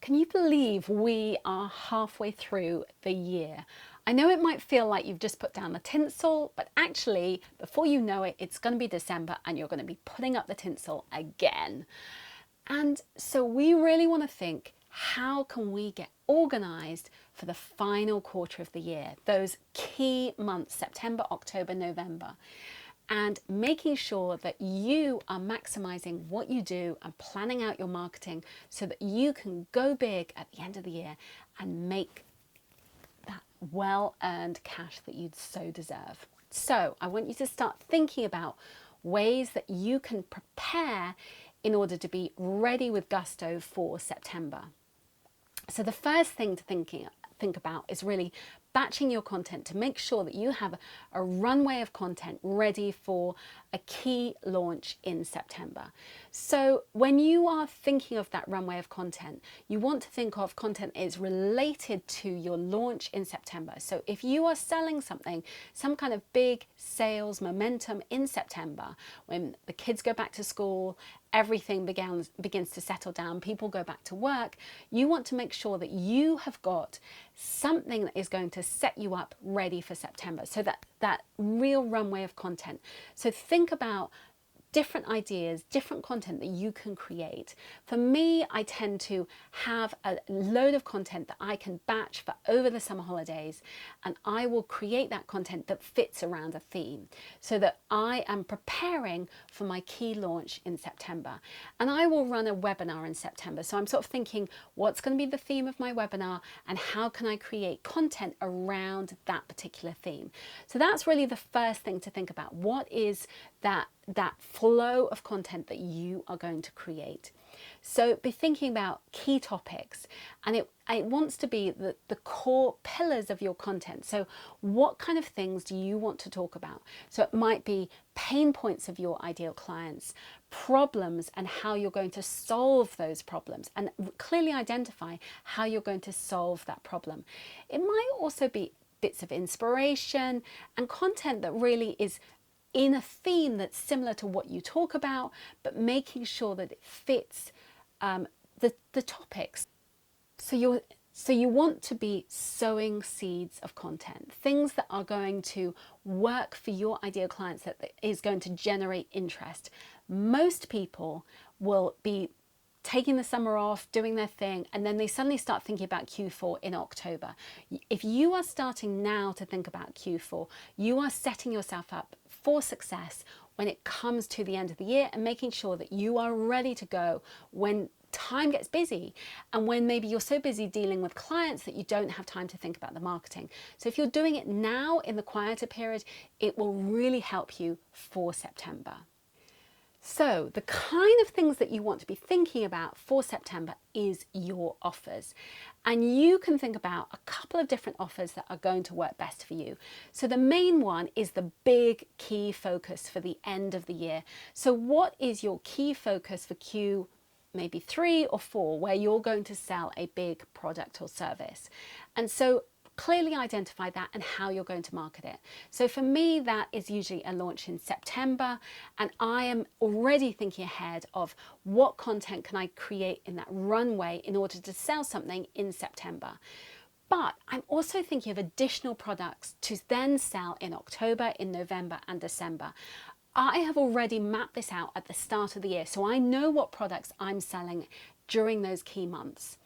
Can you believe we are halfway through the year? I know it might feel like you've just put down the tinsel, but actually, before you know it, it's going to be December and you're going to be putting up the tinsel again. And so we really want to think, how can we get organized for the final quarter of the year, those key months, September, October, November, and making sure that you are maximizing what you do and planning out your marketing so that you can go big at the end of the year and make that well-earned cash that you so deserve. So I want you to start thinking about ways that you can prepare in order to be ready with gusto for September. So the first thing to think about is really batching your content to make sure that you have a runway of content ready for a key launch in September. So when you are thinking of that runway of content, you want to think of content is related to your launch in September. So if you are selling something, some kind of big sales momentum in September, when the kids go back to school, everything begins to settle down, people go back to work, you want to make sure that you have got something that is going to set you up ready for September. So that real runway of content. So think about different ideas, different content that you can create. For me, I tend to have a load of content that I can batch for over the summer holidays, and I will create that content that fits around a theme so that I am preparing for my key launch in September. And I will run a webinar in September. So I'm sort of thinking, what's going to be the theme of my webinar and how can I create content around that particular theme? So that's really the first thing to think about. What is that flow of content that you are going to create? So be thinking about key topics, and it wants to be the core pillars of your content. So what kind of things do you want to talk about? So it might be pain points of your ideal clients, problems and how you're going to solve those problems, and clearly identify how you're going to solve that problem. It might also be bits of inspiration and content that really is in a theme that's similar to what you talk about, but making sure that it fits the topics. So you want to be sowing seeds of content, things that are going to work for your ideal clients, that is going to generate interest. Most people will be taking the summer off, doing their thing, and then they suddenly start thinking about Q4 in October. If you are starting now to think about Q4, you are setting yourself up for success when it comes to the end of the year, and making sure that you are ready to go when time gets busy, and when maybe you're so busy dealing with clients that you don't have time to think about the marketing. So if you're doing it now in the quieter period, it will really help you for September. So the kind of things that you want to be thinking about for September is your offers. And you can think about a couple of different offers that are going to work best for you. So the main one is the big key focus for the end of the year. So what is your key focus for maybe 3 or 4, where you're going to sell a big product or service? And so clearly identify that and how you're going to market it. So for me, that is usually a launch in September, and I am already thinking ahead of what content can I create in that runway in order to sell something in September. But I'm also thinking of additional products to then sell in October, in November and December. I have already mapped this out at the start of the year, so I know what products I'm selling during those key months.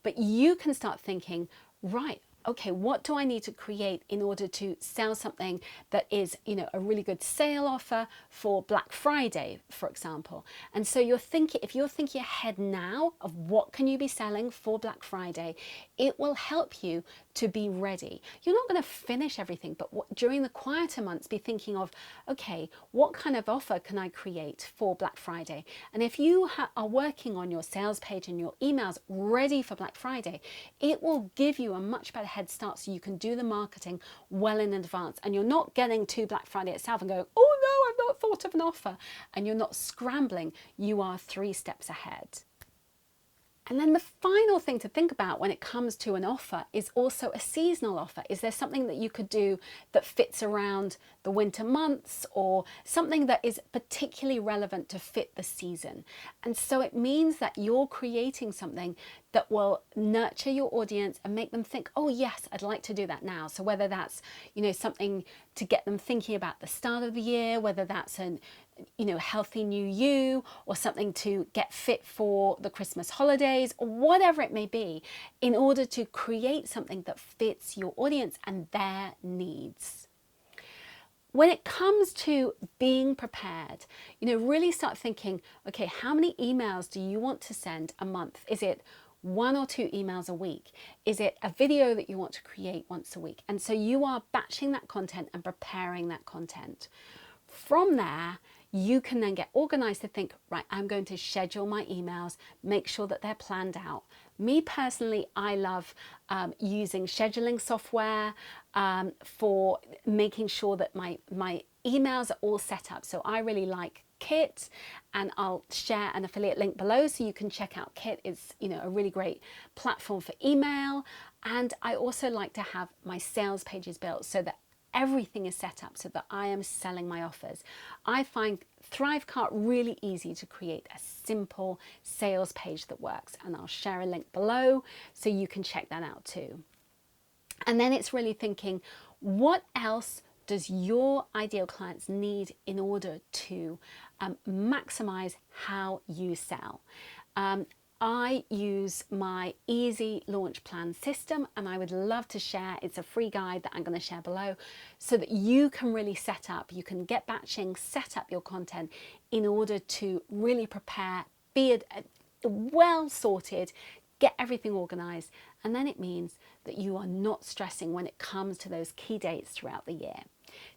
But you can start thinking, right, okay, what do I need to create in order to sell something that is, a really good sale offer for Black Friday, for example? And so if you're thinking ahead now of what can you be selling for Black Friday, it will help you to be ready. You're not going to finish everything, but during the quieter months, be thinking of, okay, what kind of offer can I create for Black Friday? And if you are working on your sales page and your emails ready for Black Friday, it will give you a much better head start, so you can do the marketing well in advance, and you're not getting to Black Friday itself and going, oh no, I've not thought of an offer, and you're not scrambling. You are 3 steps ahead. And then the final thing to think about when it comes to an offer is also a seasonal offer. Is there something that you could do that fits around the winter months, or something that is particularly relevant to fit the season? And so it means that you're creating something that will nurture your audience and make them think, oh yes, I'd like to do that now. So whether that's, something to get them thinking about the start of the year, whether that's an healthy new you, or something to get fit for the Christmas holidays, or whatever it may be, in order to create something that fits your audience and their needs. When it comes to being prepared, really start thinking, okay, how many emails do you want to send a month? Is it 1 or 2 emails a week? Is it a video that you want to create once a week? And so you are batching that content and preparing that content. From there, you can then get organized to think, right, I'm going to schedule my emails, make sure that they're planned out. Me personally, I love using scheduling software for making sure that my emails are all set up. So I really like Kit, and I'll share an affiliate link below so you can check out Kit. It's a really great platform for email. And I also like to have my sales pages built so that everything is set up so that I am selling my offers. I find Thrivecart really easy to create a simple sales page that works, and I'll share a link below so you can check that out too. And then it's really thinking, what else does your ideal clients need in order to maximize how you sell? I use my easy launch plan system, and I would love to share. It's a free guide that I'm going to share below so that you can really set up, you can get batching, set up your content in order to really prepare, be well sorted, get everything organized. And then it means that you are not stressing when it comes to those key dates throughout the year.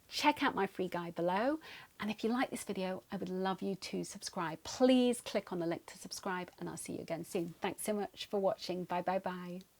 Check out my free guide below. And if you like this video, I would love you to subscribe. Please click on the link to subscribe, and I'll see you again soon. Thanks so much for watching. Bye, bye, bye.